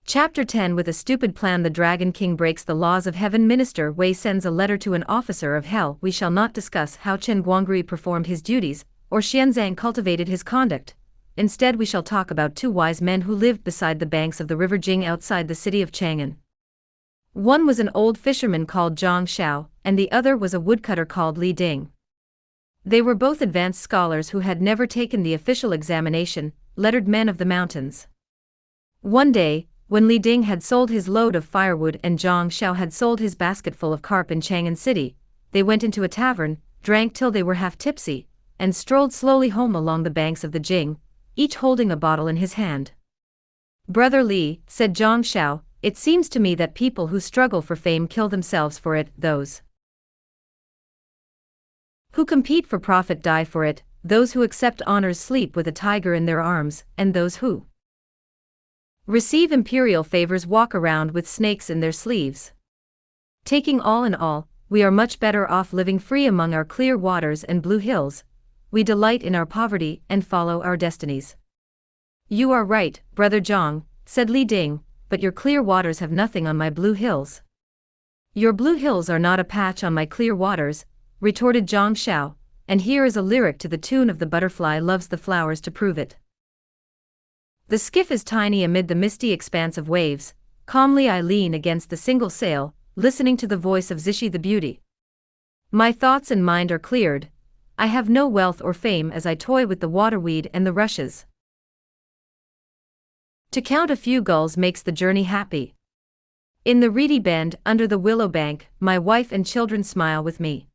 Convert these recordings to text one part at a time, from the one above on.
Chapter 10. With a stupid plan, the Dragon King breaks the laws of heaven. Minister Wei sends a letter to an officer of hell. We shall not discuss how Chen Guangri performed his duties, or Xianzang cultivated his conduct. Instead we shall talk about two wise men who lived beside the banks of the river Jing outside the city of Chang'an. One was an old fisherman called Zhang Xiao, and the other was a woodcutter called Li Ding. They were both advanced scholars who had never taken the official examination, lettered men of the mountains. One day, when Li Ding had sold his load of firewood and Zhang Xiao had sold his basketful of carp in Chang'an City, they went into a tavern, drank till they were half tipsy, and strolled slowly home along the banks of the Jing, each holding a bottle in his hand. "Brother Li," said Zhang Xiao, "it seems to me that people who struggle for fame kill themselves for it, those who compete for profit die for it, those who accept honors sleep with a tiger in their arms, and those who receive imperial favors walk around with snakes in their sleeves. Taking all in all, we are much better off living free among our clear waters and blue hills. We delight in our poverty and follow our destinies." "You are right, Brother Zhang," said Li Ding, "but your clear waters have nothing on my blue hills." "Your blue hills are not a patch on my clear waters," retorted Zhang Xiao, "and here is a lyric to the tune of The Butterfly Loves the Flowers to prove it. The skiff is tiny amid the misty expanse of waves, calmly I lean against the single sail, listening to the voice of Zishi the beauty. My thoughts and mind are cleared, I have no wealth or fame as I toy with the waterweed and the rushes. To count a few gulls makes the journey happy. In the reedy bend under the willow bank, my wife and children smile with me.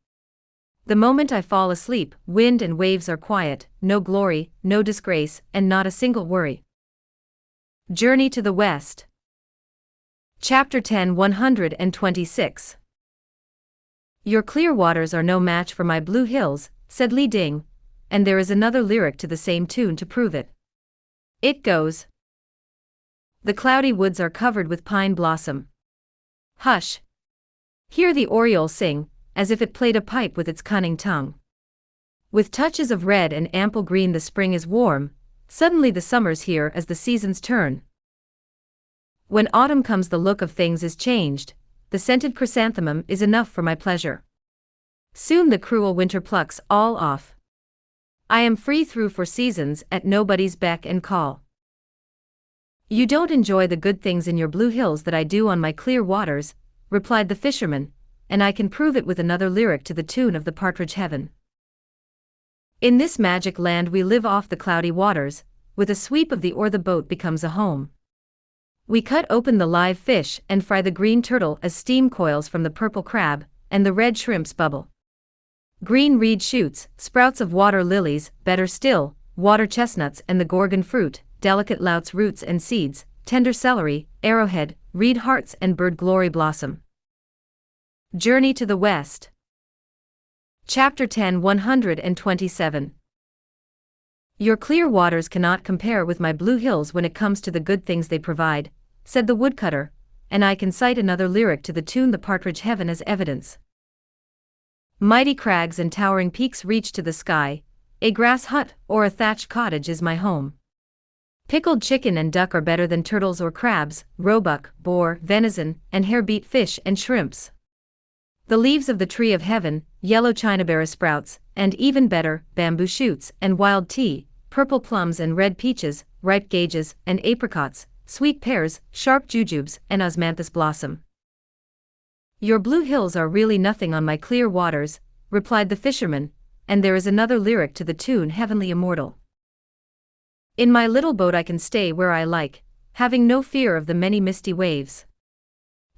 The moment I fall asleep, wind and waves are quiet, no glory, no disgrace, and not a single worry." Journey to the West. Chapter 10. 126. "Your clear waters are no match for my blue hills," said Li Ding, and there is another lyric to the same tune to prove it. It goes: "The cloudy woods are covered with pine blossom. Hush! Hear the oriole sing, as if it played a pipe with its cunning tongue. With touches of red and ample green the spring is warm, suddenly the summer's here as the seasons turn. When autumn comes the look of things is changed, the scented chrysanthemum is enough for my pleasure. Soon the cruel winter plucks all off. I am free through 4 seasons at nobody's beck and call." "You don't enjoy the good things in your blue hills that I do on my clear waters," replied the fisherman, "and I can prove it with another lyric to the tune of the partridge heaven. In this magic land we live off the cloudy waters, with a sweep of the oar the boat becomes a home. We cut open the live fish and fry the green turtle as steam coils from the purple crab, and the red shrimps bubble. Green reed shoots, sprouts of water lilies, better still, water chestnuts and the gorgon fruit, delicate louts roots and seeds, tender celery, arrowhead, reed hearts and bird glory blossom." Journey to the West. Chapter 10. 127. "Your clear waters cannot compare with my blue hills when it comes to the good things they provide," said the woodcutter, and I can cite another lyric to the tune The Partridge Heaven as evidence. "Mighty crags and towering peaks reach to the sky, a grass hut or a thatched cottage is my home. Pickled chicken and duck are better than turtles or crabs, roebuck, boar, venison, and hare-beat fish and shrimps. The leaves of the tree of heaven, yellow chinaberry sprouts, and even better, bamboo shoots and wild tea, purple plums and red peaches, ripe gages and apricots, sweet pears, sharp jujubes and osmanthus blossom." "Your blue hills are really nothing on my clear waters," replied the fisherman, and there is another lyric to the tune Heavenly Immortal. "In my little boat I can stay where I like, having no fear of the many misty waves.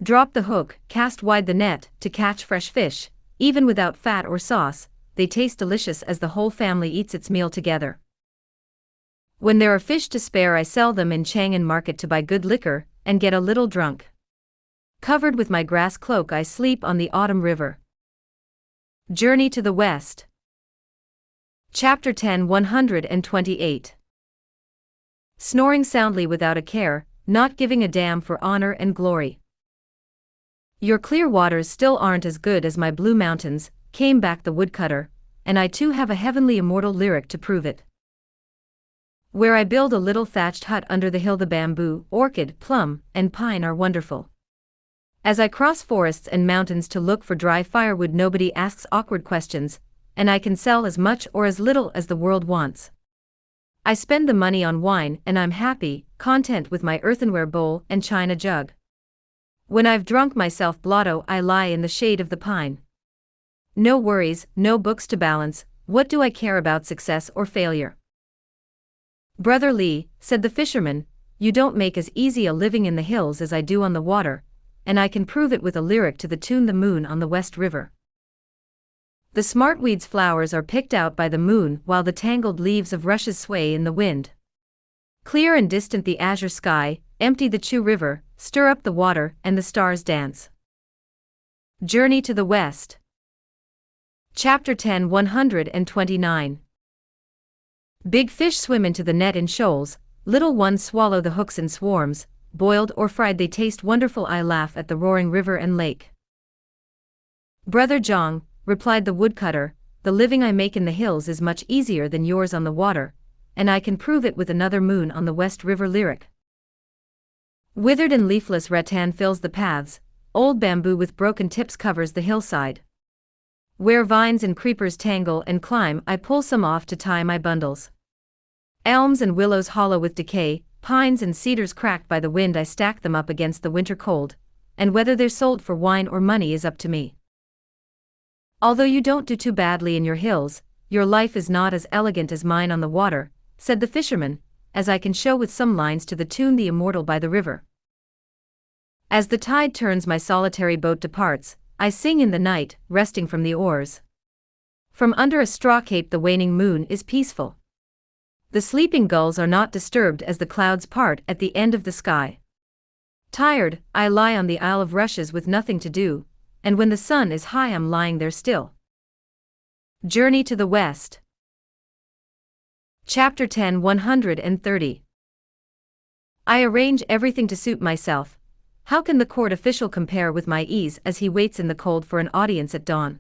Drop the hook, cast wide the net, to catch fresh fish, even without fat or sauce, they taste delicious as the whole family eats its meal together. When there are fish to spare I sell them in Chang'an market to buy good liquor, and get a little drunk. Covered with my grass cloak I sleep on the autumn river." Journey to the West. Chapter 10. 128. "Snoring soundly without a care, not giving a damn for honor and glory. Your clear waters still aren't as good as my blue mountains," came back the woodcutter, "and I too have a heavenly immortal lyric to prove it. where I build a little thatched hut under the hill. The bamboo, orchid, plum, and pine are wonderful. As I cross forests and mountains to look for dry firewood, nobody asks awkward questions, and I can sell as much or as little as the world wants. I spend the money on wine and I'm happy, content with my earthenware bowl and china jug. When I've drunk myself blotto, I lie in the shade of the pine. No worries, no books to balance, what do I care about success or failure? Brother Lee, said the fisherman, you don't make as easy a living in the hills as I do on the water, and I can prove it with a lyric to the tune "The Moon on the West River." The smartweed's flowers are picked out by the moon while the tangled leaves of rushes sway in the wind. Clear and distant the azure sky, empty the Chu River, stir up the water and the stars dance. Journey to the West. Chapter 10 129. Big fish swim into the net in shoals, little ones swallow the hooks in swarms, boiled or fried they taste wonderful. I laugh at the roaring river and lake. Brother Zhang, replied the woodcutter, the living I make in the hills is much easier than yours on the water, and I can prove it with another moon on the West River lyric. Withered and leafless rattan fills the paths, old bamboo with broken tips covers the hillside. Where vines and creepers tangle and climb, I pull some off to tie my bundles. Elms and willows hollow with decay, pines and cedars cracked by the wind, I stack them up against the winter cold, and whether they're sold for wine or money is up to me. Although you don't do too badly in your hills, your life is not as elegant as mine on the water, said the fisherman, as I can show with some lines to the tune "The Immortal" by the river. As the tide turns, my solitary boat departs, I sing in the night, resting from the oars. From under a straw cape the waning moon is peaceful. The sleeping gulls are not disturbed as the clouds part at the end of the sky. Tired, I lie on the Isle of Rushes with nothing to do, and when the sun is high I'm lying there still. Journey to the West. Chapter 10 130. I arrange everything to suit myself. How can the court official compare with my ease as he waits in the cold for an audience at dawn?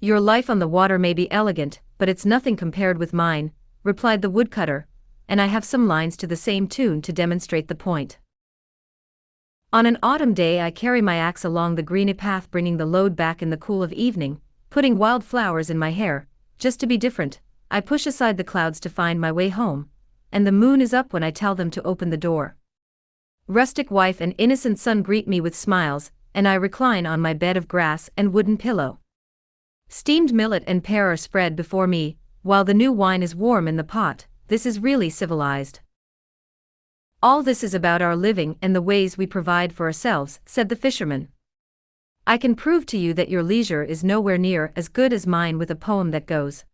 Your life on the water may be elegant, but it's nothing compared with mine, replied the woodcutter, and I have some lines to the same tune to demonstrate the point. On an autumn day I carry my axe along the greeny path, bringing the load back in the cool of evening, putting wild flowers in my hair, just to be different. I push aside the clouds to find my way home, and the moon is up when I tell them to open the door. Rustic wife and innocent son greet me with smiles, and I recline on my bed of grass and wooden pillow. Steamed millet and pear are spread before me, while the new wine is warm in the pot. This is really civilized. All this is about our living and the ways we provide for ourselves, said the fisherman. I can prove to you that your leisure is nowhere near as good as mine with a poem that goes.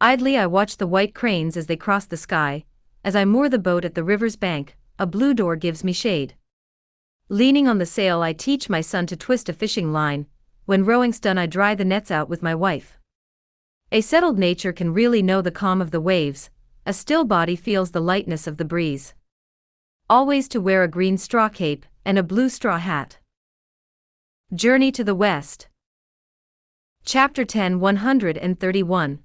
Idly I watch the white cranes as they cross the sky. As I moor the boat at the river's bank, a blue door gives me shade. Leaning on the sail I teach my son to twist a fishing line. When rowing's done I dry the nets out with my wife. A settled nature can really know the calm of the waves, a still body feels the lightness of the breeze. Always to wear a green straw cape and a blue straw hat. Journey to the West. Chapter 10 131.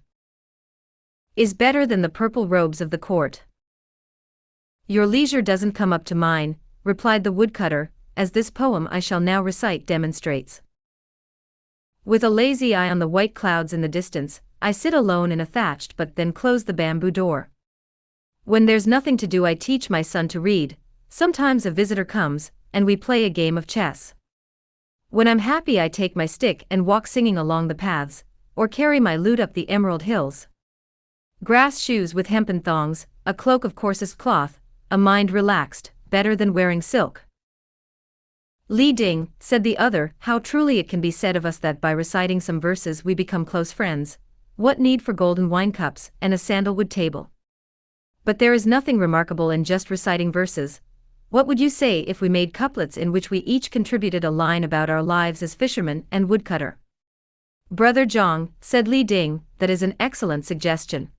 Is better than the purple robes of the court. Your leisure doesn't come up to mine, replied the woodcutter, as this poem I shall now recite demonstrates. With a lazy eye on the white clouds in the distance, I sit alone in a thatched but then close the bamboo door. When there's nothing to do I teach my son to read. Sometimes a visitor comes, and we play a game of chess. When I'm happy I take my stick and walk singing along the paths, or carry my lute up the emerald hills. Grass shoes with hempen thongs, a cloak of coarsest cloth, a mind relaxed, better than wearing silk. Li Ding, said the other, how truly it can be said of us that by reciting some verses we become close friends. What need for golden wine cups and a sandalwood table? But there is nothing remarkable in just reciting verses. What would you say if we made couplets in which we each contributed a line about our lives as fisherman and woodcutter? Brother Zhang, said Li Ding, that is an excellent suggestion.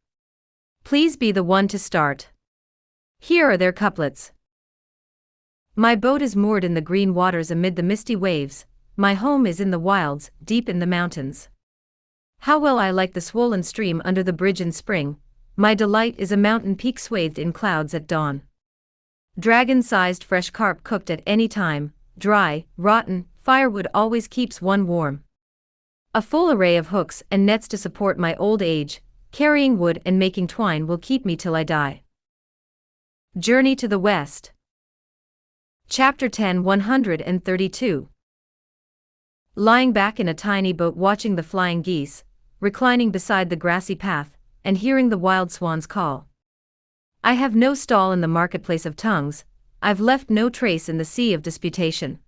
Please be the one to start. Here are their couplets. My boat is moored in the green waters amid the misty waves, my home is in the wilds, deep in the mountains. How well I like the swollen stream under the bridge in spring, My delight is a mountain peak swathed in clouds at dawn. Dragon-sized fresh carp cooked at any time, dry, rotten, firewood always keeps one warm. A full array of hooks and nets to support my old age, carrying wood and making twine will keep me till I die. Journey to the West. Chapter 10 132. Lying back in a tiny boat watching the flying geese, reclining beside the grassy path, and hearing the wild swans call. I have no stall in the marketplace of tongues, I've left no trace in the sea of disputation.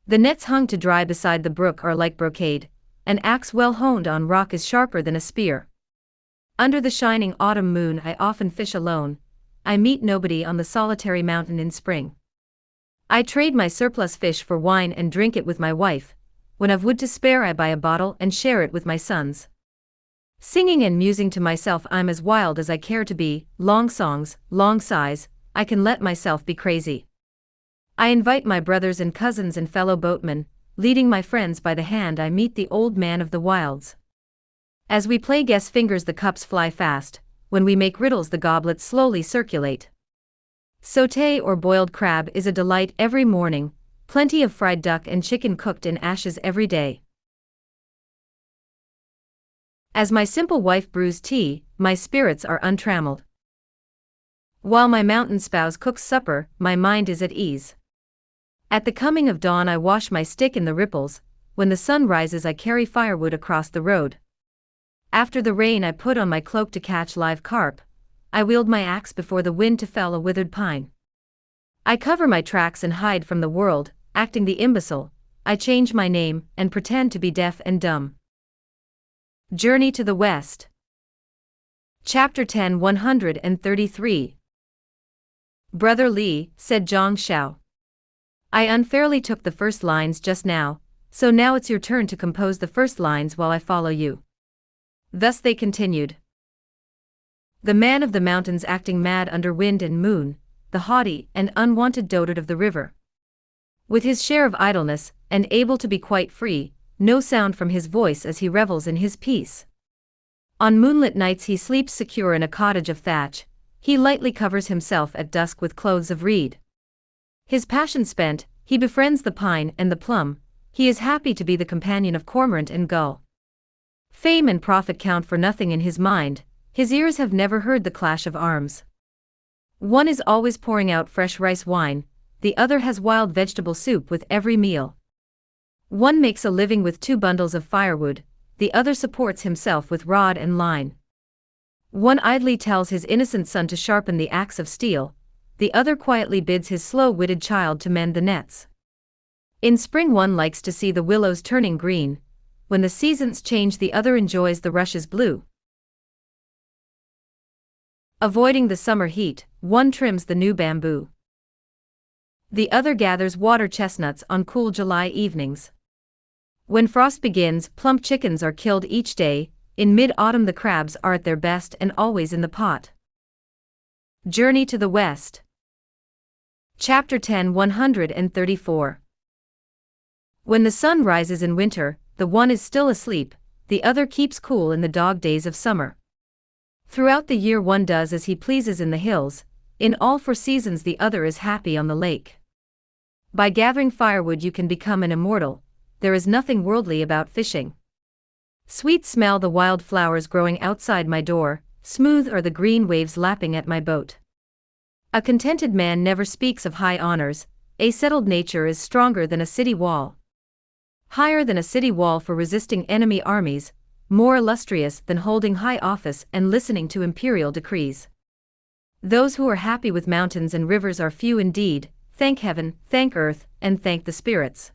The nets hung to dry beside the brook are like brocade, an axe well honed on rock is sharper than a spear. Under the shining autumn moon I often fish alone, I meet nobody on the solitary mountain in spring. I trade my surplus fish for wine and drink it with my wife, when I've wood to spare I buy a bottle and share it with my sons. Singing and musing to myself I'm as wild as I care to be, long songs, long sighs, I can let myself be crazy. I invite my brothers and cousins and fellow boatmen, leading my friends by the hand I meet the old man of the wilds. As we play guess fingers the cups fly fast, when we make riddles the goblets slowly circulate. Sauté or boiled crab is a delight every morning, plenty of fried duck and chicken cooked in ashes every day. As my simple wife brews tea, my spirits are untrammeled. While my mountain spouse cooks supper, my mind is at ease. At the coming of dawn I wash my stick in the ripples, when the sun rises I carry firewood across the road. After the rain I put on my cloak to catch live carp, I wield my axe before the wind to fell a withered pine. I cover my tracks and hide from the world, acting the imbecile, I change my name and pretend to be deaf and dumb. Journey to the West. Chapter 10 133. Brother Li, said Zhang Xiao. I unfairly took the first lines just now, so now it's your turn to compose the first lines while I follow you. Thus they continued. The man of the mountains acting mad under wind and moon, the haughty and unwanted dotard of the river. With his share of idleness, and able to be quite free, no sound from his voice as he revels in his peace. On moonlit nights he sleeps secure in a cottage of thatch, he lightly covers himself at dusk with clothes of reed. His passion spent, he befriends the pine and the plum, he is happy to be the companion of cormorant and gull. Fame and profit count for nothing in his mind, his ears have never heard the clash of arms. One is always pouring out fresh rice wine, the other has wild vegetable soup with every meal. One makes a living with 2 bundles of firewood, the other supports himself with rod and line. One idly tells his innocent son to sharpen the axe of steel, the other quietly bids his slow-witted child to mend the nets. In spring one likes to see the willows turning green, when the seasons change the other enjoys the rushes blue. Avoiding the summer heat, one trims the new bamboo. The other gathers water chestnuts on cool July evenings. When frost begins, plump chickens are killed each day, in mid-autumn the crabs are at their best and always in the pot. Journey to the West. Chapter 10 134. When the sun rises in winter, the one is still asleep, the other keeps cool in the dog days of summer. Throughout the year one does as he pleases in the hills, in all 4 seasons the other is happy on the lake. By gathering firewood you can become an immortal, there is nothing worldly about fishing. Sweet smell the wild flowers growing outside my door, smooth are the green waves lapping at my boat. A contented man never speaks of high honors, a settled nature is stronger than a city wall. Higher than a city wall for resisting enemy armies, more illustrious than holding high office and listening to imperial decrees. Those who are happy with mountains and rivers are few indeed, thank heaven, thank earth, and thank the spirits.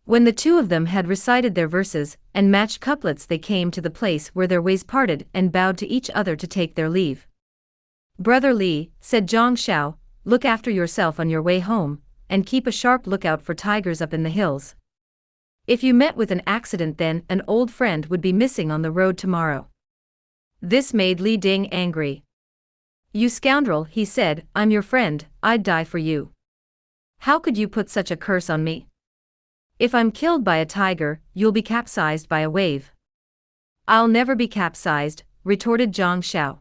When the 2 of them had recited their verses and matched couplets they came to the place where their ways parted and bowed to each other to take their leave. Brother Li, said Zhang Xiao, look after yourself on your way home, and keep a sharp lookout for tigers up in the hills. If you met with an accident then an old friend would be missing on the road tomorrow. This made Li Ding angry. You scoundrel, he said, I'm your friend, I'd die for you. How could you put such a curse on me? If I'm killed by a tiger, you'll be capsized by a wave. I'll never be capsized, retorted Zhang Xiao.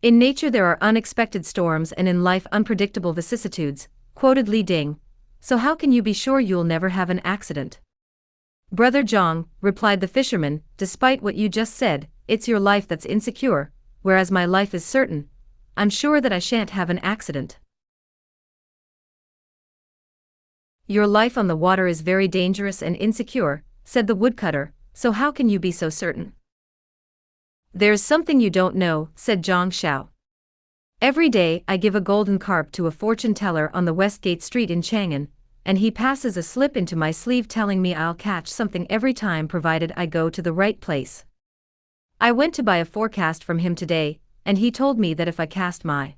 In nature there are unexpected storms and in life unpredictable vicissitudes, quoted Li Ding. So how can you be sure you'll never have an accident? Brother Zhang, replied the fisherman, despite what you just said, it's your life that's insecure, whereas my life is certain. I'm sure that I shan't have an accident. Your life on the water is very dangerous and insecure, said the woodcutter, so how can you be so certain? There's something you don't know, said Zhang Xiao. Every day I give a golden carp to a fortune teller on the Westgate Street in Chang'an, and he passes a slip into my sleeve telling me I'll catch something every time provided I go to the right place. I went to buy a forecast from him today, and he told me that if I cast my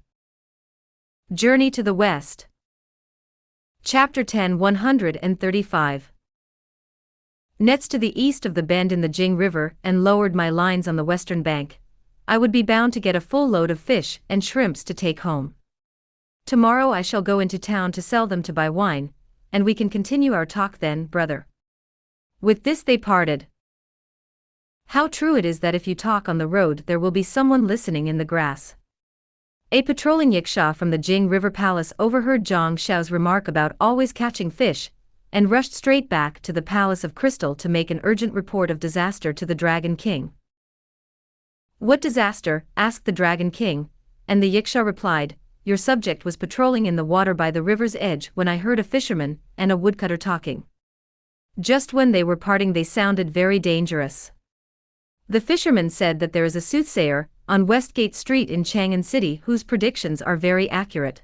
Journey to the West. Chapter 10 135. Nets to the east of the bend in the Jing River and lowered my lines on the western bank. I would be bound to get a full load of fish and shrimps to take home. Tomorrow I shall go into town to sell them to buy wine, and we can continue our talk then, brother. With this they parted. How true it is that if you talk on the road there will be someone listening in the grass. A patrolling yiksha from the Jing River Palace overheard Zhang Xiao's remark about always catching fish, and rushed straight back to the Palace of Crystal to make an urgent report of disaster to the Dragon King. What disaster? Asked the Dragon King, and the yiksha replied, your subject was patrolling in the water by the river's edge when I heard a fisherman and a woodcutter talking. Just when they were parting they sounded very dangerous. The fisherman said that there is a soothsayer on Westgate Street in Chang'an City whose predictions are very accurate.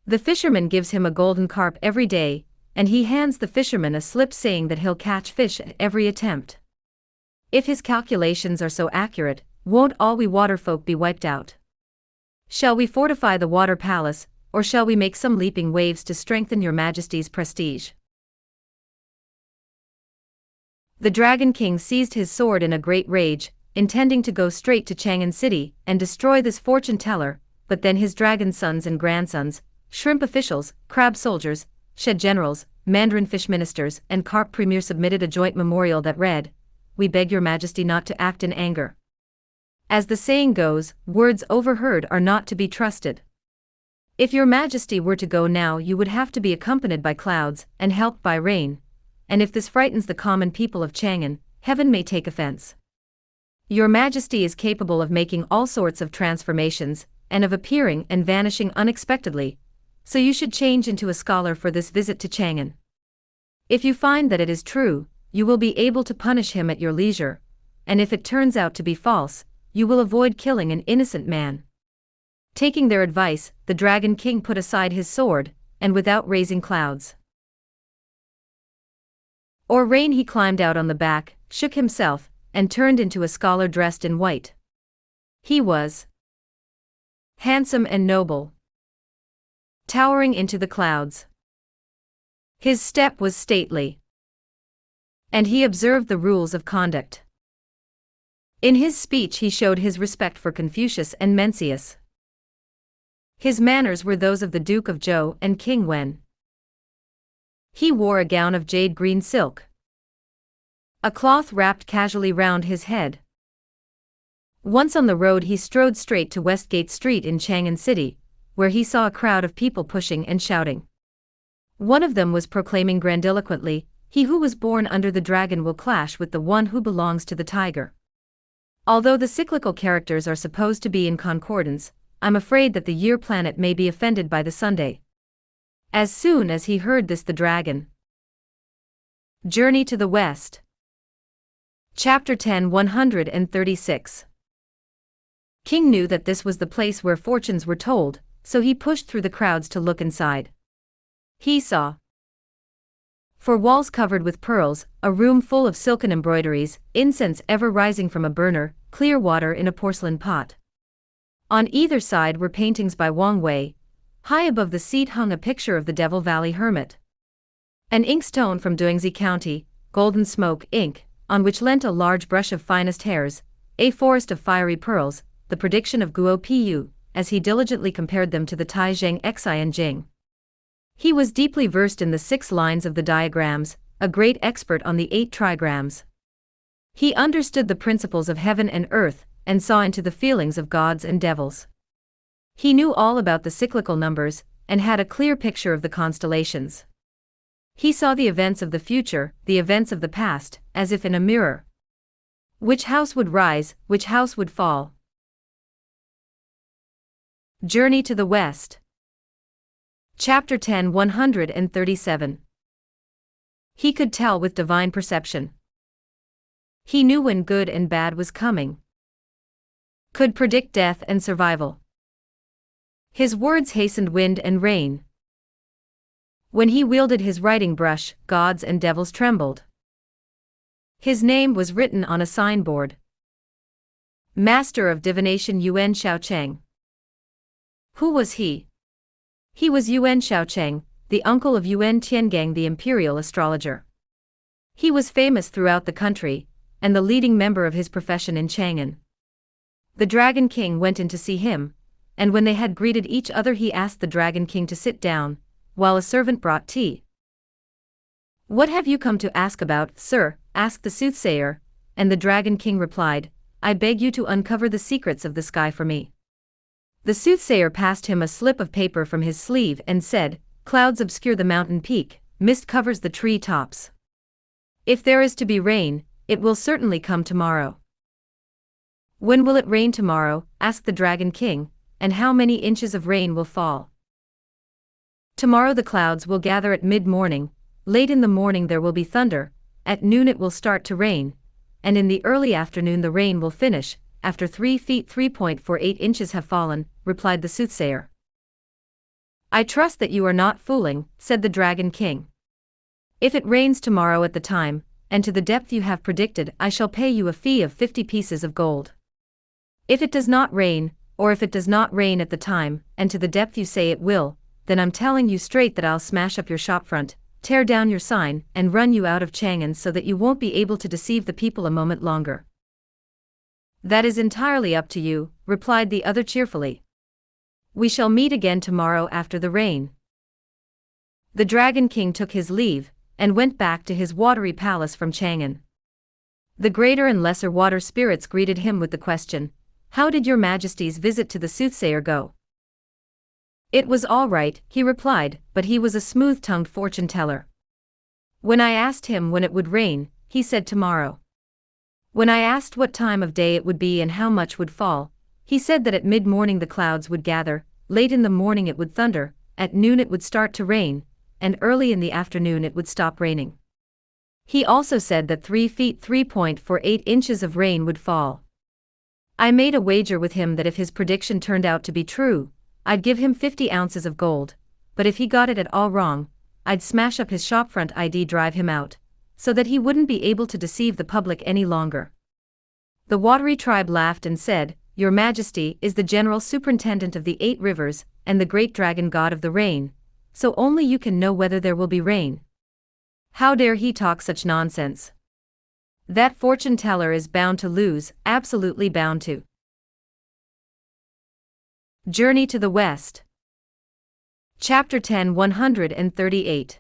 The fisherman gives him a golden carp every day, and he hands the fisherman a slip saying that he'll catch fish at every attempt. If his calculations are so accurate, won't all we waterfolk be wiped out? Shall we fortify the water palace, or shall we make some leaping waves to strengthen your majesty's prestige? The Dragon King seized his sword in a great rage, intending to go straight to Chang'an City and destroy this fortune teller, but then his dragon sons and grandsons, shrimp officials, crab soldiers, shed generals, mandarin fish ministers and carp premier submitted a joint memorial that read, "We beg your majesty not to act in anger." As the saying goes, words overheard are not to be trusted. If your majesty were to go now you would have to be accompanied by clouds and helped by rain, and if this frightens the common people of Chang'an, heaven may take offense. Your majesty is capable of making all sorts of transformations, and of appearing and vanishing unexpectedly, so you should change into a scholar for this visit to Chang'an. If you find that it is true, you will be able to punish him at your leisure, and if it turns out to be false, you will avoid killing an innocent man. Taking their advice, the Dragon King put aside his sword, and without raising clouds or rain he climbed out on the back, shook himself, and turned into a scholar dressed in white. He was handsome and noble, towering into the clouds. His step was stately, and he observed the rules of conduct. In his speech he showed his respect for Confucius and Mencius. His manners were those of the Duke of Zhou and King Wen. He wore a gown of jade green silk, a cloth wrapped casually round his head. Once on the road he strode straight to Westgate Street in Chang'an City, where he saw a crowd of people pushing and shouting. One of them was proclaiming grandiloquently, "He who was born under the dragon will clash with the one who belongs to the tiger." Although the cyclical characters are supposed to be in concordance, I'm afraid that the year planet may be offended by the Sunday. As soon as he heard this the dragon Journey to the West. Chapter 10 136. King knew that this was the place where fortunes were told, so he pushed through the crowds to look inside. He saw four walls covered with pearls, a room full of silken embroideries, incense ever rising from a burner, clear water in a porcelain pot. On either side were paintings by Wang Wei. High above the seat hung a picture of the Devil Valley Hermit. An inkstone from Duingzi County, golden smoke ink, on which leant a large brush of finest hairs, a forest of fiery pearls, the prediction of Guo Pu, as he diligently compared them to the Taizong Xi and Jing. He was deeply versed in the 6 lines of the diagrams, a great expert on the 8 trigrams. He understood the principles of heaven and earth, and saw into the feelings of gods and devils. He knew all about the cyclical numbers, and had a clear picture of the constellations. He saw the events of the future, the events of the past, as if in a mirror. Which house would rise, which house would fall? Journey to the West. Chapter 10 137. He could tell with divine perception. He knew when good and bad was coming. Could predict death and survival. His words hastened wind and rain. When he wielded his writing brush, gods and devils trembled. His name was written on a signboard. Master of Divination Yuan Shaocheng. Who was he? He was Yuan Shaocheng, the uncle of Yuan Tiangang, the imperial astrologer. He was famous throughout the country, and the leading member of his profession in Chang'an. The Dragon King went in to see him, and when they had greeted each other he asked the Dragon King to sit down, while a servant brought tea. "What have you come to ask about, sir?" asked the soothsayer, and the Dragon King replied, "I beg you to uncover the secrets of the sky for me." The soothsayer passed him a slip of paper from his sleeve and said, "Clouds obscure the mountain peak, mist covers the tree tops. If there is to be rain, it will certainly come tomorrow." "When will it rain tomorrow?" asked the Dragon King, "and how many inches of rain will fall?" "Tomorrow the clouds will gather at mid-morning, late in the morning there will be thunder, at noon it will start to rain, and in the early afternoon the rain will finish, after 3 feet 3.48 inches have fallen," replied the soothsayer. "I trust that you are not fooling," said the Dragon King. "If it rains tomorrow at the time, and to the depth you have predicted, I shall pay you a fee of 50 pieces of gold. If it does not rain, or if it does not rain at the time, and to the depth you say it will, then I'm telling you straight that I'll smash up your shopfront, tear down your sign, and run you out of Chang'an so that you won't be able to deceive the people a moment longer." "That is entirely up to you," replied the other cheerfully. "We shall meet again tomorrow after the rain." The Dragon King took his leave, and went back to his watery palace from Chang'an. The greater and lesser water spirits greeted him with the question, "How did your Majesty's visit to the soothsayer go?" "It was all right," he replied, "but he was a smooth-tongued fortune-teller. When I asked him when it would rain, he said tomorrow. When I asked what time of day it would be and how much would fall, he said that at mid-morning the clouds would gather, late in the morning it would thunder, at noon it would start to rain, and early in the afternoon it would stop raining. He also said that 3 feet 3.48 inches of rain would fall. I made a wager with him that if his prediction turned out to be true, I'd give him 50 ounces of gold, but if he got it at all wrong, I'd smash up his shopfront, I'd drive him out, so that he wouldn't be able to deceive the public any longer." The watery tribe laughed and said, "Your Majesty is the General Superintendent of the 8 rivers, and the great dragon god of the rain, so only you can know whether there will be rain. How dare he talk such nonsense? That fortune-teller is bound to lose, absolutely bound to." Journey to the West. Chapter 10 138.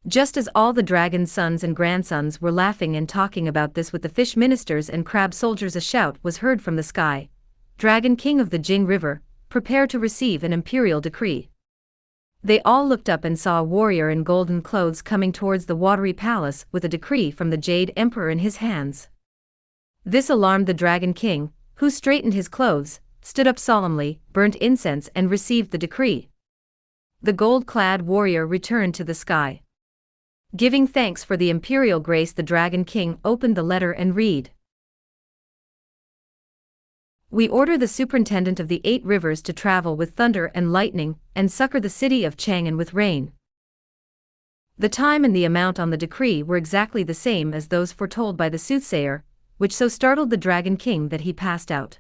Just as all the dragon's sons and grandsons were laughing and talking about this with the fish ministers and crab soldiers, a shout was heard from the sky, "Dragon King of the Jing River, prepare to receive an imperial decree." They all looked up and saw a warrior in golden clothes coming towards the watery palace with a decree from the Jade Emperor in his hands. This alarmed the Dragon King, who straightened his clothes, stood up solemnly, burnt incense and received the decree. The gold-clad warrior returned to the sky. Giving thanks for the imperial grace, the Dragon King opened the letter and read. "We order the superintendent of the 8 rivers to travel with thunder and lightning, and succor the city of Chang'an with rain." The time and the amount on the decree were exactly the same as those foretold by the soothsayer, which so startled the Dragon King that he passed out.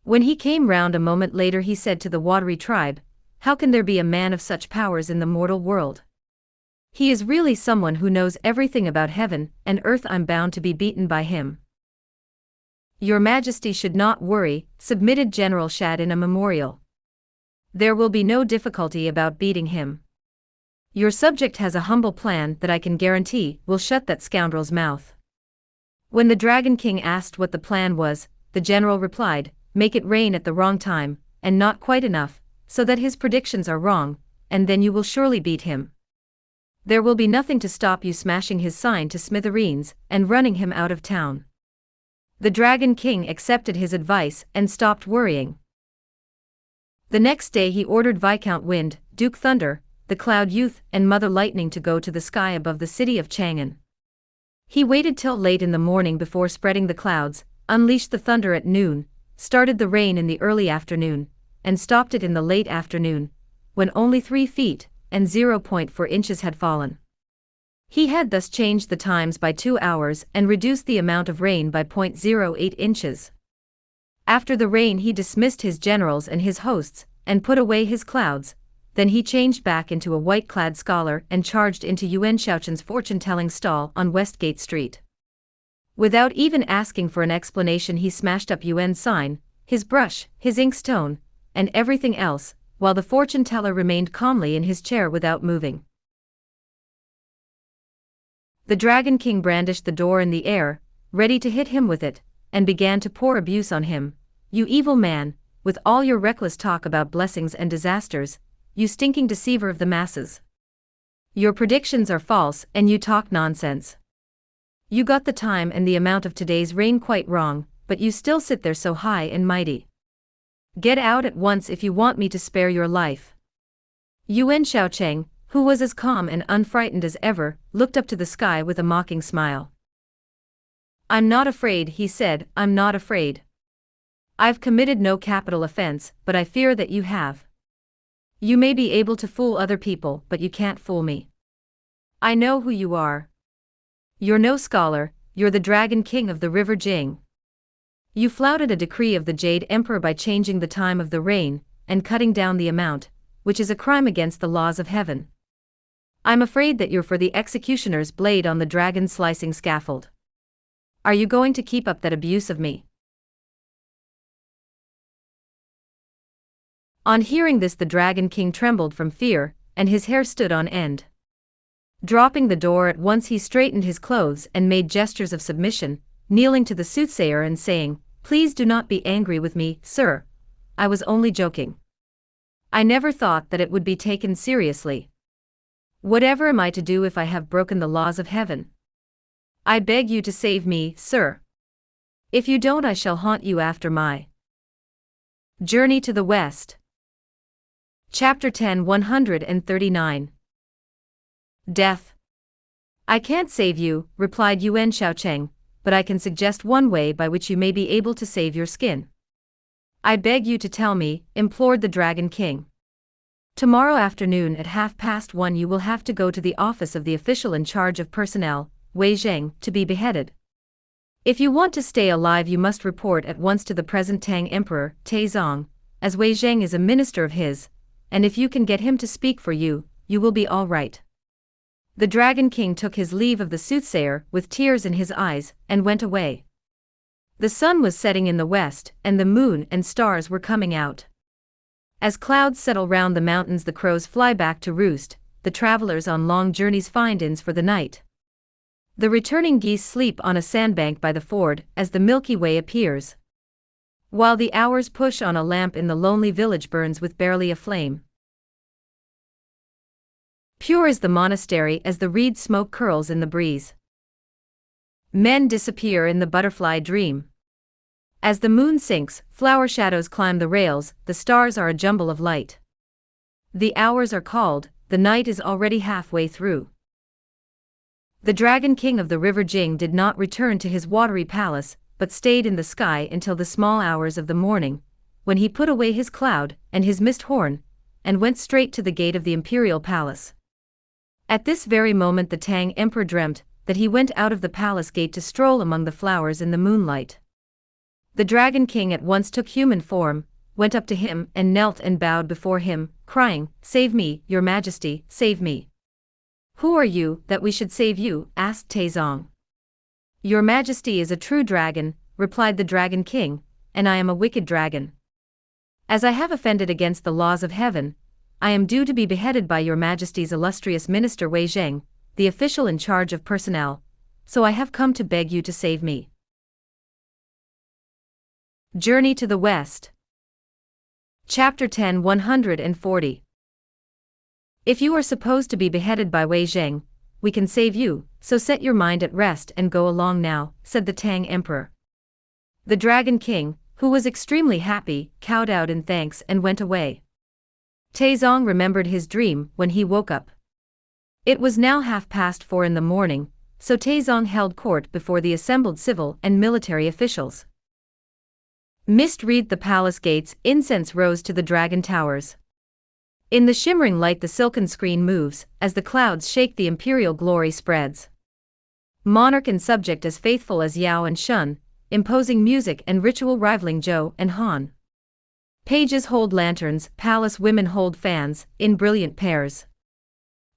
When he came round a moment later he said to the watery tribe, "How can there be a man of such powers in the mortal world? He is really someone who knows everything about heaven and earth. I'm bound to be beaten by him." "Your Majesty should not worry," submitted General Shad in a memorial. "There will be no difficulty about beating him. Your subject has a humble plan that I can guarantee will shut that scoundrel's mouth." When the Dragon King asked what the plan was, the general replied, "Make it rain at the wrong time, and not quite enough, so that his predictions are wrong, and then you will surely beat him. There will be nothing to stop you smashing his sign to smithereens and running him out of town." The Dragon King accepted his advice and stopped worrying. The next day he ordered Viscount Wind, Duke Thunder, the Cloud Youth and Mother Lightning to go to the sky above the city of Chang'an. He waited till late in the morning before spreading the clouds, unleashed the thunder at noon, started the rain in the early afternoon, and stopped it in the late afternoon, when only 3 feet and 0.4 inches had fallen. He had thus changed the times by 2 hours and reduced the amount of rain by 0.08 inches. After the rain he dismissed his generals and his hosts, and put away his clouds. Then he changed back into a white-clad scholar and charged into Yuan Shaochen's fortune-telling stall on Westgate Street. Without even asking for an explanation, he smashed up Yuan's sign, his brush, his inkstone, and everything else, while the fortune-teller remained calmly in his chair without moving. The Dragon King brandished the door in the air, ready to hit him with it, and began to pour abuse on him. "You evil man, with all your reckless talk about blessings and disasters, you stinking deceiver of the masses. Your predictions are false and you talk nonsense. You got the time and the amount of today's rain quite wrong, but you still sit there so high and mighty. Get out at once if you want me to spare your life." Yuan Shaocheng, who was as calm and unfrightened as ever, looked up to the sky with a mocking smile. "I'm not afraid," he said, "I'm not afraid. I've committed no capital offense, but I fear that you have. You may be able to fool other people, but you can't fool me. I know who you are. You're no scholar, you're the Dragon King of the River Jing. You flouted a decree of the Jade Emperor by changing the time of the rain, and cutting down the amount, which is a crime against the laws of heaven. I'm afraid that you're for the executioner's blade on the dragon-slicing scaffold. Are you going to keep up that abuse of me?" On hearing this, the Dragon King trembled from fear, and his hair stood on end. Dropping the door at once, he straightened his clothes and made gestures of submission, kneeling to the soothsayer and saying, "Please do not be angry with me, sir. I was only joking. I never thought that it would be taken seriously. Whatever am I to do if I have broken the laws of heaven? I beg you to save me, sir. If you don't, I shall haunt you after my journey to the west." Chapter 10 139. Death. "I can't save you," replied Yuan Shaocheng, "but I can suggest one way by which you may be able to save your skin." "I beg you to tell me," implored the Dragon King. "Tomorrow afternoon at 1:30 you will have to go to the office of the official in charge of personnel, Wei Zheng, to be beheaded. If you want to stay alive, you must report at once to the present Tang Emperor, Taizong, as Wei Zheng is a minister of his, and if you can get him to speak for you, you will be all right." The Dragon King took his leave of the soothsayer with tears in his eyes and went away. The sun was setting in the west, and the moon and stars were coming out. As clouds settle round the mountains, the crows fly back to roost, the travelers on long journeys find inns for the night. The returning geese sleep on a sandbank by the ford as the Milky Way appears, while the hours push on. A lamp in the lonely village burns with barely a flame. Pure is the monastery as the reed smoke curls in the breeze. Men disappear in the butterfly dream. As the moon sinks, flower shadows climb the rails, the stars are a jumble of light. The hours are called, the night is already halfway through. The Dragon King of the River Jing did not return to his watery palace, but stayed in the sky until the small hours of the morning, when he put away his cloud and his mist horn, and went straight to the gate of the imperial palace. At this very moment the Tang Emperor dreamt that he went out of the palace gate to stroll among the flowers in the moonlight. The Dragon King at once took human form, went up to him and knelt and bowed before him, crying, "Save me, your majesty, save me." "Who are you, that we should save you?" asked Taizong. "Your majesty is a true dragon," replied the Dragon King, "and I am a wicked dragon. As I have offended against the laws of heaven, I am due to be beheaded by your majesty's illustrious minister Wei Zheng, the official in charge of personnel, so I have come to beg you to save me. Journey to the West. Chapter 10 140. If you are supposed to be beheaded by Wei Zheng, we can save you, so set your mind at rest and go along now, said the Tang Emperor. The Dragon King, who was extremely happy, kowtowed in thanks and went away. Taizong remembered his dream when he woke up. It was now 4:30 in the morning, so Taizong held court before the assembled civil and military officials. Mist wreathed the palace gates, incense rose to the dragon towers. In the shimmering light the silken screen moves, as the clouds shake the imperial glory spreads. Monarch and subject as faithful as Yao and Shun, imposing music and ritual rivaling Zhou and Han. Pages hold lanterns, palace women hold fans, in brilliant pairs.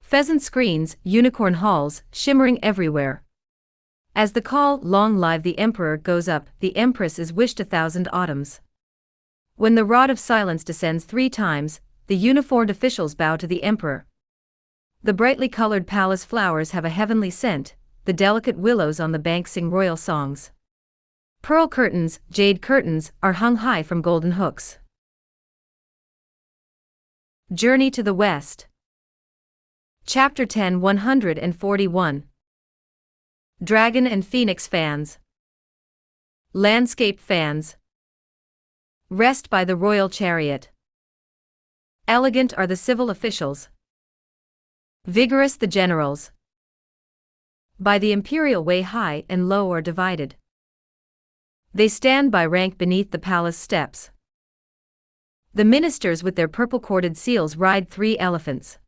Pheasant screens, unicorn halls, shimmering everywhere. As the call, "Long live the Emperor," goes up, the Empress is wished 1,000 autumns. When the rod of silence descends 3 times, the uniformed officials bow to the Emperor. The brightly colored palace flowers have a heavenly scent, the delicate willows on the bank sing royal songs. Pearl curtains, jade curtains, are hung high from golden hooks. Journey to the West. Chapter 10 141. Dragon and Phoenix fans. Landscape fans. Rest by the royal chariot. Elegant are the civil officials. Vigorous the generals. By the imperial way high and low are divided. They stand by rank beneath the palace steps. The ministers with their purple-corded seals ride 3 elephants.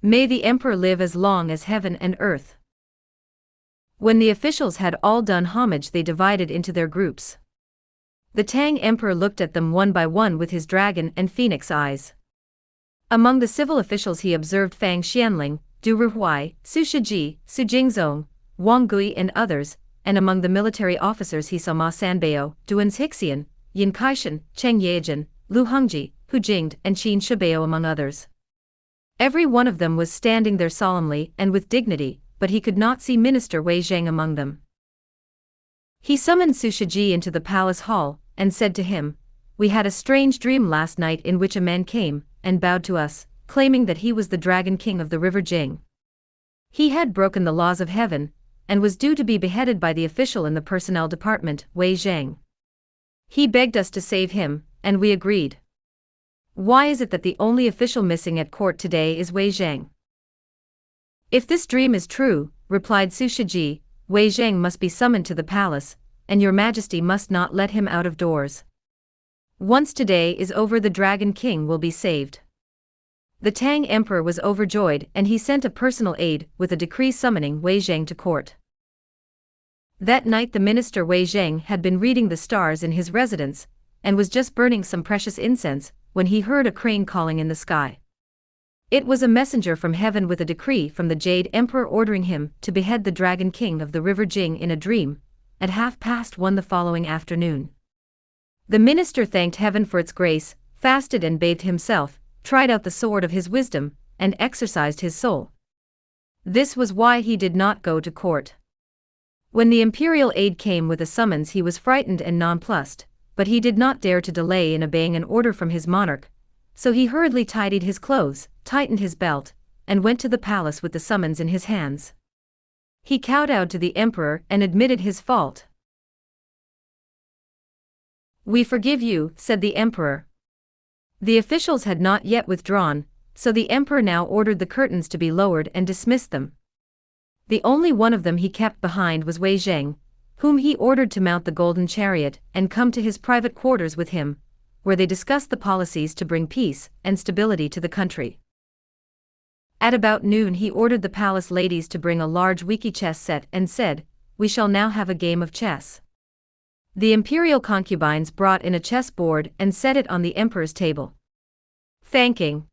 May the emperor live as long as heaven and earth. When the officials had all done homage they divided into their groups. The Tang emperor looked at them one by one with his dragon and phoenix eyes. Among the civil officials he observed Fang Xianling, Du Ruhui, Su Shiji, Su Jingzong, Wang Gui and others, and among the military officers he saw Ma Sanbao, Duan Hixian, Yin Kaishan, Cheng Yejin, Lu Hongji, Hu Jingde and Qin Shibao among others. Every one of them was standing there solemnly and with dignity, but he could not see Minister Wei Zheng among them. He summoned Su Shiji into the palace hall, and said to him, "We had a strange dream last night in which a man came, and bowed to us, claiming that he was the Dragon King of the River Jing. He had broken the laws of heaven, and was due to be beheaded by the official in the personnel department, Wei Zheng. He begged us to save him, and we agreed. Why is it that the only official missing at court today is Wei Zheng?" "If this dream is true," replied Su Shiji, "Wei Zheng must be summoned to the palace, and your majesty must not let him out of doors. Once today is over the Dragon King will be saved." The Tang emperor was overjoyed and he sent a personal aide with a decree summoning Wei Zheng to court. That night the minister Wei Zheng had been reading the stars in his residence, and was just burning some precious incense, when he heard a crane calling in the sky. It was a messenger from heaven with a decree from the Jade Emperor ordering him to behead the Dragon King of the River Jing in a dream, at 1:30 the following afternoon. The minister thanked heaven for its grace, fasted and bathed himself, tried out the sword of his wisdom, and exercised his soul. This was why he did not go to court. When the imperial aide came with a summons he was frightened and nonplussed, but he did not dare to delay in obeying an order from his monarch, so he hurriedly tidied his clothes, tightened his belt, and went to the palace with the summons in his hands. He kowtowed to the emperor and admitted his fault. "We forgive you," said the emperor. The officials had not yet withdrawn, so the emperor now ordered the curtains to be lowered and dismissed them. The only one of them he kept behind was Wei Zheng, whom he ordered to mount the golden chariot and come to his private quarters with him, where they discussed the policies to bring peace and stability to the country. At about noon he ordered the palace ladies to bring a large Wiki chess set and said, "We shall now have a game of chess." The imperial concubines brought in a chess board and set it on the emperor's table. Thanking.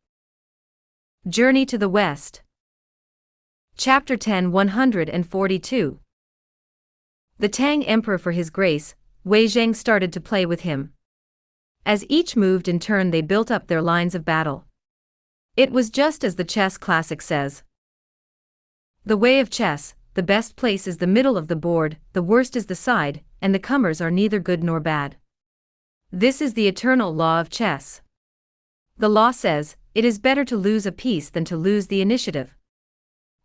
Journey to the West. Chapter 10 142. The Tang emperor for his grace, Wei Zheng started to play with him. As each moved in turn they built up their lines of battle. It was just as the chess classic says. The way of chess, the best place is the middle of the board, the worst is the side, and the comers are neither good nor bad. This is the eternal law of chess. The law says, it is better to lose a piece than to lose the initiative.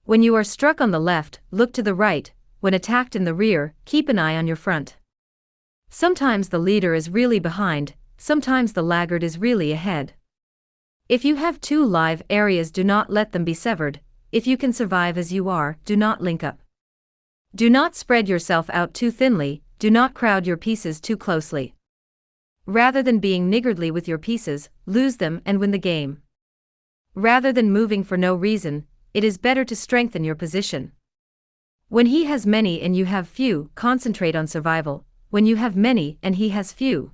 When you are struck on the left, look to the right. When attacked in the rear, keep an eye on your front. Sometimes the leader is really behind, sometimes the laggard is really ahead. If you have two live areas, do not let them be severed. If you can survive as you are, do not link up. Do not spread yourself out too thinly, do not crowd your pieces too closely. Rather than being niggardly with your pieces, lose them and win the game. Rather than moving for no reason, it is better to strengthen your position. When he has many and you have few, concentrate on survival. When you have many and he has few.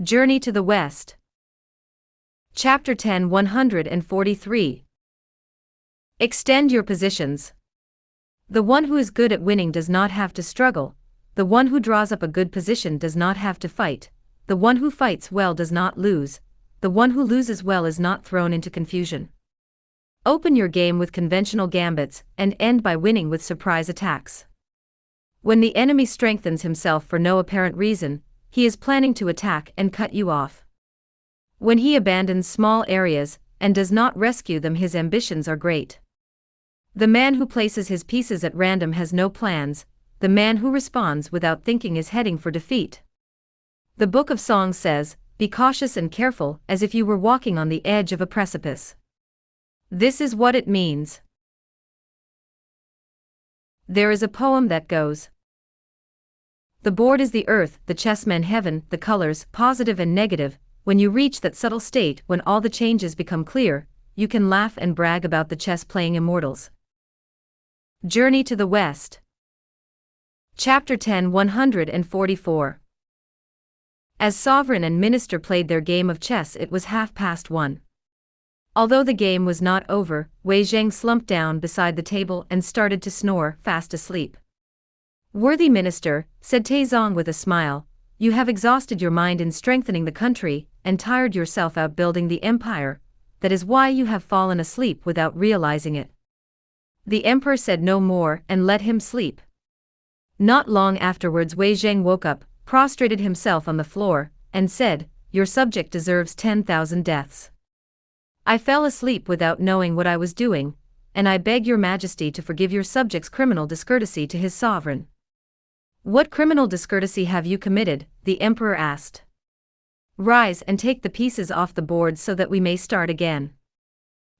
Journey to the West. Chapter 10 143. Extend your positions. The one who is good at winning does not have to struggle. The one who draws up a good position does not have to fight. The one who fights well does not lose. The one who loses well is not thrown into confusion. Open your game with conventional gambits and end by winning with surprise attacks. When the enemy strengthens himself for no apparent reason, he is planning to attack and cut you off. When he abandons small areas and does not rescue them, his ambitions are great. The man who places his pieces at random has no plans. The man who responds without thinking is heading for defeat. The Book of Songs says, "Be cautious and careful, as if you were walking on the edge of a precipice." This is what it means. There is a poem that goes, "The board is the earth, the chessmen heaven, the colors, positive and negative. When you reach that subtle state when all the changes become clear, you can laugh and brag about the chess-playing immortals." Journey to the West. Chapter 10 144. As sovereign and minister played their game of chess, it was 1:30. Although the game was not over, Wei Zheng slumped down beside the table and started to snore, fast asleep. "Worthy minister," said Taizong with a smile, "you have exhausted your mind in strengthening the country, and tired yourself out building the empire. That is why you have fallen asleep without realizing it." The emperor said no more and let him sleep. Not long afterwards, Wei Zheng woke up, prostrated himself on the floor, and said, "Your subject deserves 10,000 deaths. I fell asleep without knowing what I was doing, and I beg your majesty to forgive your subject's criminal discourtesy to his sovereign." "What criminal discourtesy have you committed?" the emperor asked. "Rise and take the pieces off the board so that we may start again."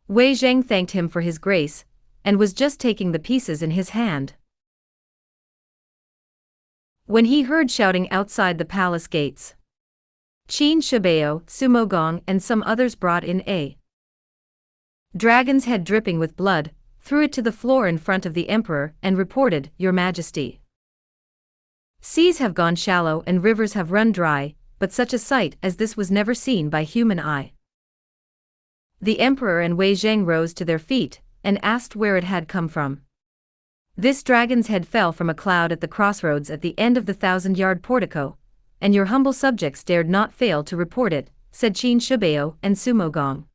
Wei Zheng thanked him for his grace, and was just taking the pieces in his hand, when he heard shouting outside the palace gates. Qin Shibao, Sumo Gong and some others brought in a dragon's head dripping with blood, threw it to the floor in front of the emperor, and reported, "Your Majesty, seas have gone shallow and rivers have run dry, but such a sight as this was never seen by human eye." The emperor and Wei Zheng rose to their feet, and asked where it had come from. "This dragon's head fell from a cloud at the crossroads at the end of the 1,000-yard portico, and your humble subjects dared not fail to report it," said Qin Shibao and Sumo Gong.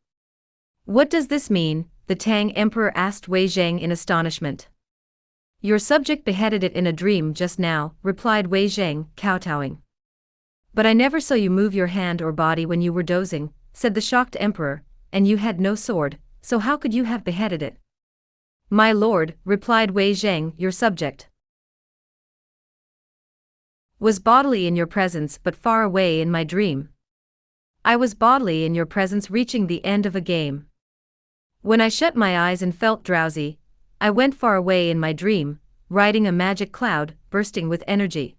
"What does this mean?" the Tang emperor asked Wei Zheng in astonishment. "Your subject beheaded it in a dream just now," replied Wei Zheng, kowtowing. "But I never saw you move your hand or body when you were dozing," said the shocked emperor, "and you had no sword, so how could you have beheaded it?" "My lord," replied Wei Zheng, "your subject was bodily in your presence but far away in my dream. I was bodily in your presence reaching the end of a game. When I shut my eyes and felt drowsy, I went far away in my dream, riding a magic cloud, bursting with energy."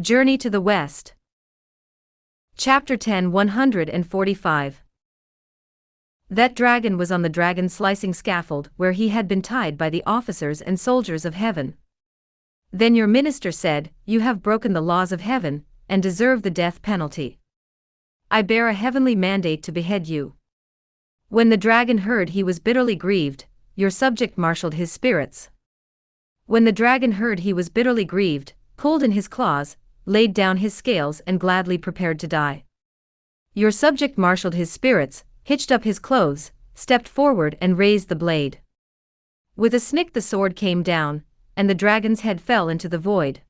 Journey to the West. Chapter 10 145. That dragon was on the dragon-slicing scaffold where he had been tied by the officers and soldiers of heaven. Then your minister said, "You have broken the laws of heaven, and deserve the death penalty. I bear a heavenly mandate to behead you." When the dragon heard, he was bitterly grieved. Your subject marshaled his spirits. When the dragon heard, he was bitterly grieved, pulled in his claws, laid down his scales and gladly prepared to die. Your subject marshaled his spirits, hitched up his clothes, stepped forward and raised the blade. With a snick the sword came down, and the dragon's head fell into the void.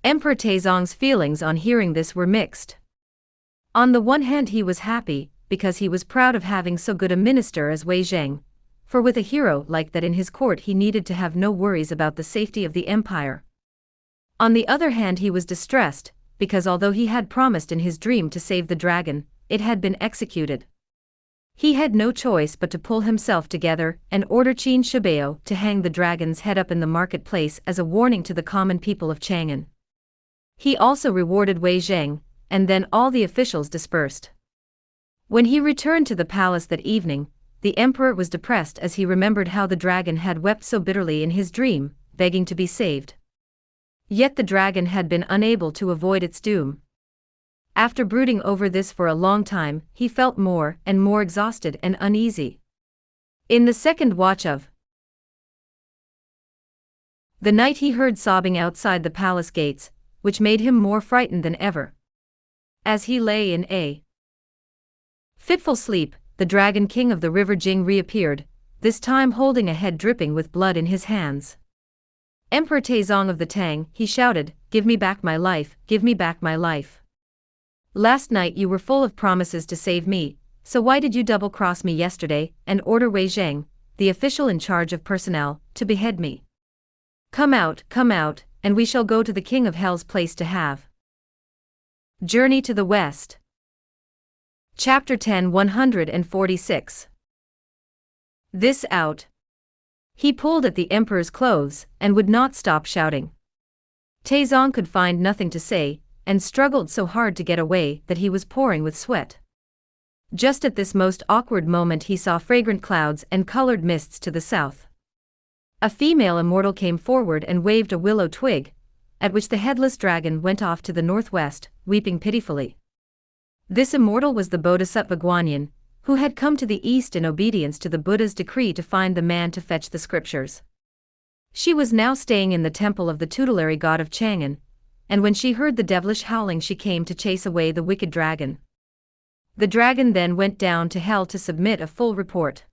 Emperor Taizong's feelings on hearing this were mixed. On the one hand he was happy, because he was proud of having so good a minister as Wei Zheng, for with a hero like that in his court he needed to have no worries about the safety of the empire. On the other hand he was distressed, because although he had promised in his dream to save the dragon, it had been executed. He had no choice but to pull himself together and order Qin Shibao to hang the dragon's head up in the marketplace as a warning to the common people of Chang'an. He also rewarded Wei Zheng, and then all the officials dispersed. When he returned to the palace that evening, the emperor was depressed as he remembered how the dragon had wept so bitterly in his dream, begging to be saved. Yet the dragon had been unable to avoid its doom. After brooding over this for a long time, he felt more and more exhausted and uneasy. In the second watch of the night he heard sobbing outside the palace gates, which made him more frightened than ever. As he lay in a fitful sleep, the dragon king of the river Jing reappeared, this time holding a head dripping with blood in his hands. Emperor Taizong of the Tang, he shouted, "Give me back my life, give me back my life. Last night you were full of promises to save me, so why did you double-cross me yesterday and order Wei Zheng, the official in charge of personnel, to behead me? Come out, and we shall go to the King of Hell's place to have." Journey to the West. Chapter 10 146. This out. He pulled at the emperor's clothes and would not stop shouting. Taizong could find nothing to say, and struggled so hard to get away that he was pouring with sweat. Just at this most awkward moment he saw fragrant clouds and colored mists to the south. A female immortal came forward and waved a willow twig, at which the headless dragon went off to the northwest, weeping pitifully. This immortal was the Bodhisattva Guanyin, who had come to the east in obedience to the Buddha's decree to find the man to fetch the scriptures. She was now staying in the temple of the tutelary god of Chang'an, and when she heard the devilish howling she came to chase away the wicked dragon. The dragon then went down to hell to submit a full report.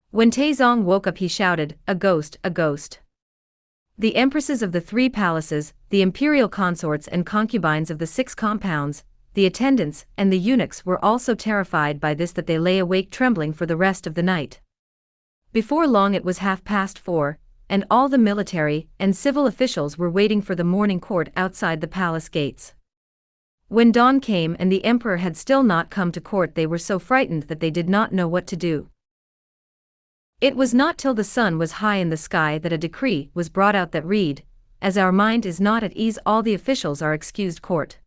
When Taizong woke up he shouted, "A ghost, a ghost." The empresses of the 3 palaces, the imperial consorts and concubines of the 6 compounds, the attendants and the eunuchs were all so terrified by this that they lay awake trembling for the rest of the night. Before long it was 4:30, and all the military and civil officials were waiting for the morning court outside the palace gates. When dawn came and the emperor had still not come to court they were so frightened that they did not know what to do. It was not till the sun was high in the sky that a decree was brought out that read, "As our mind is not at ease all the officials are excused court."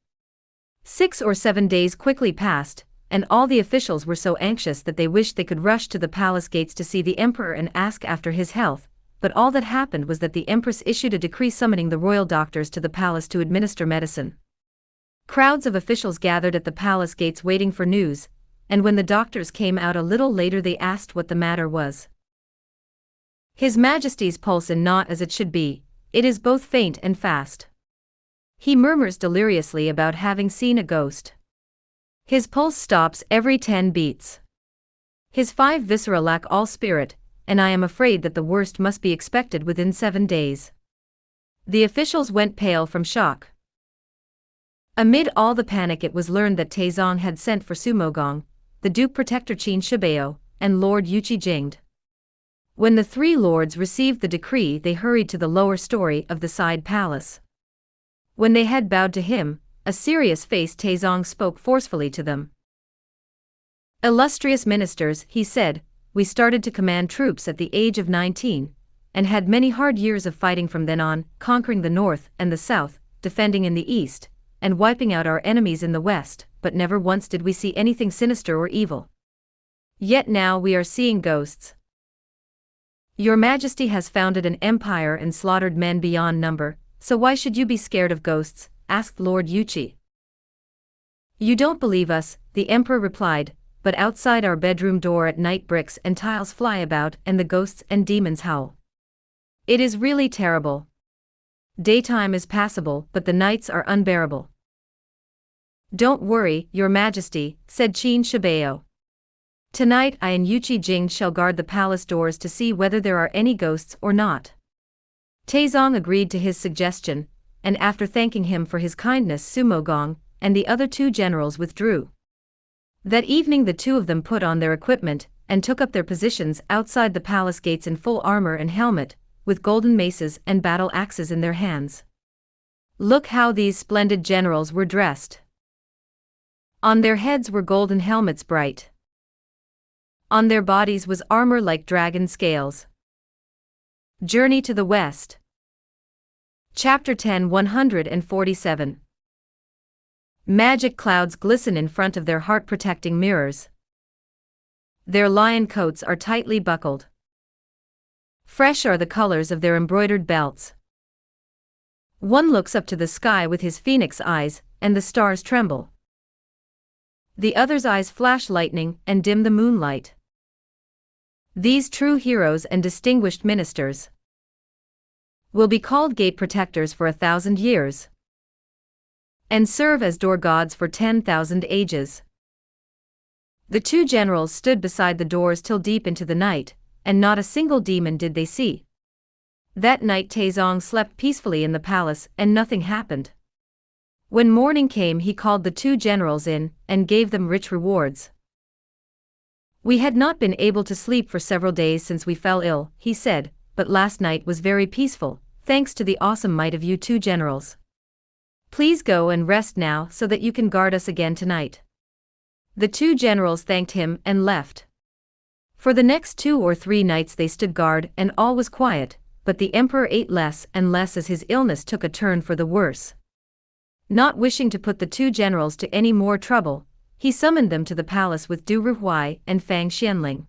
6 or 7 days quickly passed, and all the officials were so anxious that they wished they could rush to the palace gates to see the emperor and ask after his health, but all that happened was that the empress issued a decree summoning the royal doctors to the palace to administer medicine. Crowds of officials gathered at the palace gates waiting for news, and when the doctors came out a little later they asked what the matter was. "His Majesty's pulse is not as it should be, it is both faint and fast. He murmurs deliriously about having seen a ghost. His pulse stops every 10 beats. His 5 viscera lack all spirit, and I am afraid that the worst must be expected within 7 days." The officials went pale from shock. Amid all the panic it was learned that Taizong had sent for Sumogong, the Duke Protector Qin Shibao, and Lord Yuqi Jingde. When the 3 lords received the decree they hurried to the lower story of the side palace. When they had bowed to him, a serious-faced Taizong spoke forcefully to them. "Illustrious ministers," he said, "we started to command troops at the age of 19, and had many hard years of fighting from then on, conquering the north and the south, defending in the east, and wiping out our enemies in the west, but never once did we see anything sinister or evil. Yet now we are seeing ghosts. Your Majesty has founded an empire and slaughtered men beyond number, so why should you be scared of ghosts?" asked Lord Yuqi. "You don't believe us," the emperor replied, "but outside our bedroom door at night bricks and tiles fly about and the ghosts and demons howl. It is really terrible. Daytime is passable but the nights are unbearable." "Don't worry, Your Majesty," said Qin Shibao. Tonight I and Yuchi Jing shall guard the palace doors to see whether there are any ghosts or not. Taizong agreed to his suggestion, and after thanking him for his kindness, Sumogong and the other two generals withdrew. That evening the two of them put on their equipment and took up their positions outside the palace gates in full armor and helmet, with golden maces and battle axes in their hands. Look how these splendid generals were dressed. On their heads were golden helmets bright. On their bodies was armor like dragon scales. Journey to the West. Chapter 10 147. Magic clouds glisten in front of their heart-protecting mirrors. Their lion coats are tightly buckled. Fresh are the colors of their embroidered belts. One looks up to the sky with his phoenix eyes, and the stars tremble. The other's eyes flash lightning and dim the moonlight. These true heroes and distinguished ministers will be called gate protectors for 1,000 years, and serve as door gods for 10,000 ages. The two generals stood beside the doors till deep into the night, and not a single demon did they see. That night Taizong slept peacefully in the palace and nothing happened. When morning came he called the two generals in, and gave them rich rewards. We had not been able to sleep for several days since we fell ill, he said, but last night was very peaceful, thanks to the awesome might of you two generals. Please go and rest now so that you can guard us again tonight. The two generals thanked him and left. For the next 2 or 3 nights they stood guard and all was quiet, but the emperor ate less and less as his illness took a turn for the worse. Not wishing to put the two generals to any more trouble, he summoned them to the palace with Du Ruhuai and Fang Xianling.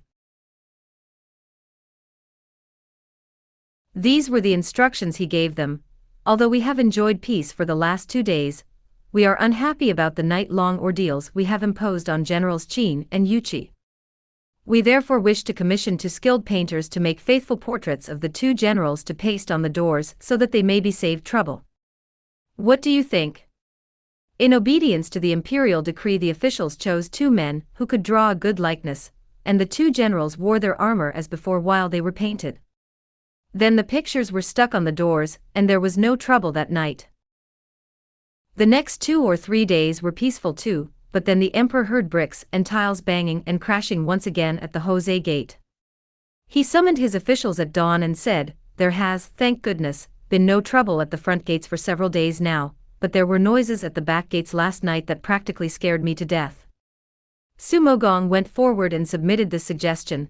These were the instructions he gave them. Although we have enjoyed peace for the last 2 days, we are unhappy about the night-long ordeals we have imposed on Generals Qin and Yuchi. We therefore wish to commission 2 skilled painters to make faithful portraits of the two generals to paste on the doors so that they may be saved trouble. What do you think? In obedience to the imperial decree the officials chose 2 men who could draw a good likeness, and the two generals wore their armor as before while they were painted. Then the pictures were stuck on the doors, and there was no trouble that night. The next 2 or 3 days were peaceful too, but then the emperor heard bricks and tiles banging and crashing once again at the Jose gate. He summoned his officials at dawn and said, "There has, thank goodness, been no trouble at the front gates for several days now, but there were noises at the back gates last night that practically scared me to death." Sumogong went forward and submitted this suggestion.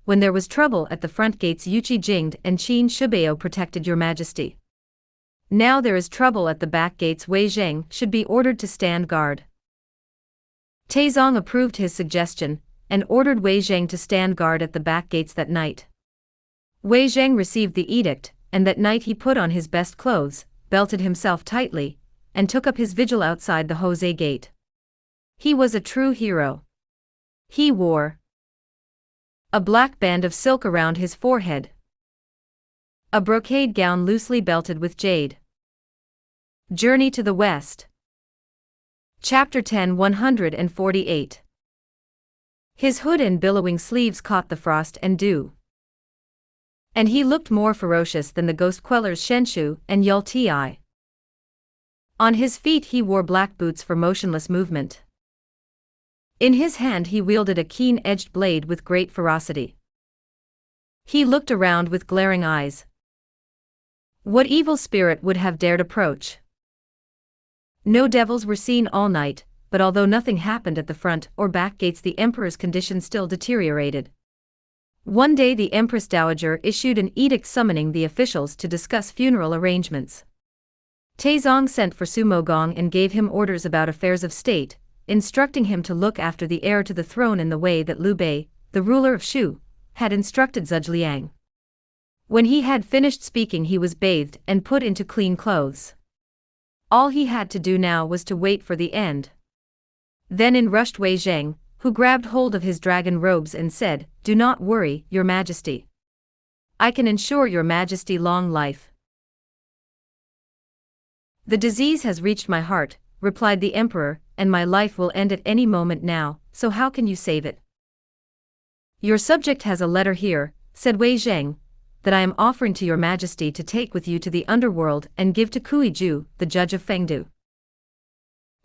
When there was trouble at the front gates Yuchi Jing and Qin Shubeo protected your majesty. Now there is trouble at the back gates Wei Zheng should be ordered to stand guard. Taizong approved his suggestion, and ordered Wei Zheng to stand guard at the back gates that night. Wei Zheng received the edict, and that night he put on his best clothes, belted himself tightly, and took up his vigil outside the Jose gate. He was a true hero. He wore a black band of silk around his forehead, a brocade gown loosely belted with jade. Journey to the West. Chapter 10 148. His hood and billowing sleeves caught the frost and dew, and he looked more ferocious than the ghost quellers Shenshu and Yul Ti. On his feet he wore black boots for motionless movement. In his hand he wielded a keen-edged blade with great ferocity. He looked around with glaring eyes. What evil spirit would have dared approach? No devils were seen all night, but although nothing happened at the front or back gates the emperor's condition still deteriorated. One day the Empress Dowager issued an edict summoning the officials to discuss funeral arrangements. Taizong sent for Sumogong and gave him orders about affairs of state, instructing him to look after the heir to the throne in the way that Liu Bei, the ruler of Shu, had instructed Zhuge. When he had finished speaking he was bathed and put into clean clothes. All he had to do now was to wait for the end. Then in rushed Wei Zheng, who grabbed hold of his dragon robes and said, "Do not worry, Your Majesty. I can ensure Your Majesty long life." "The disease has reached my heart," replied the emperor, "and my life will end at any moment now, so how can you save it?" Your subject has a letter here, said Wei Zheng, that I am offering to your majesty to take with you to the underworld and give to Kui Ju, the judge of Fengdu.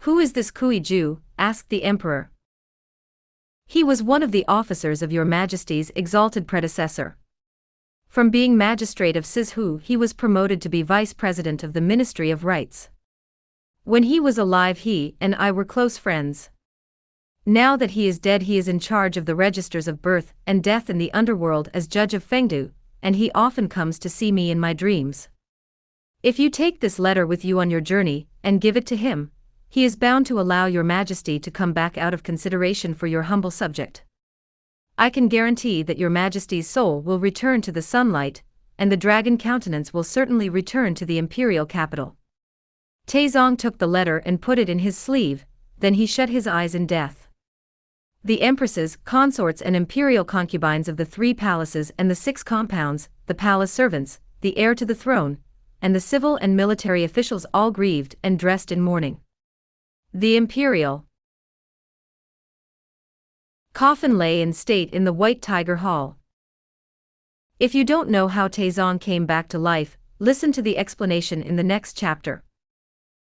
Who is this Kui Ju? Asked the emperor. He was one of the officers of your majesty's exalted predecessor. From being magistrate of Sizhu, he was promoted to be vice president of the Ministry of Rights. When he was alive, he and I were close friends. Now that he is dead, he is in charge of the registers of birth and death in the underworld as judge of Fengdu, and he often comes to see me in my dreams. If you take this letter with you on your journey and give it to him, he is bound to allow your majesty to come back out of consideration for your humble subject. I can guarantee that your majesty's soul will return to the sunlight, and the dragon countenance will certainly return to the imperial capital. Taizong took the letter and put it in his sleeve, then he shut his eyes in death. The empresses, consorts and imperial concubines of the 3 palaces and the 6 compounds, the palace servants, the heir to the throne, and the civil and military officials all grieved and dressed in mourning. The imperial coffin lay in state in the White Tiger Hall. If you don't know how Taizong came back to life, listen to the explanation in the next chapter.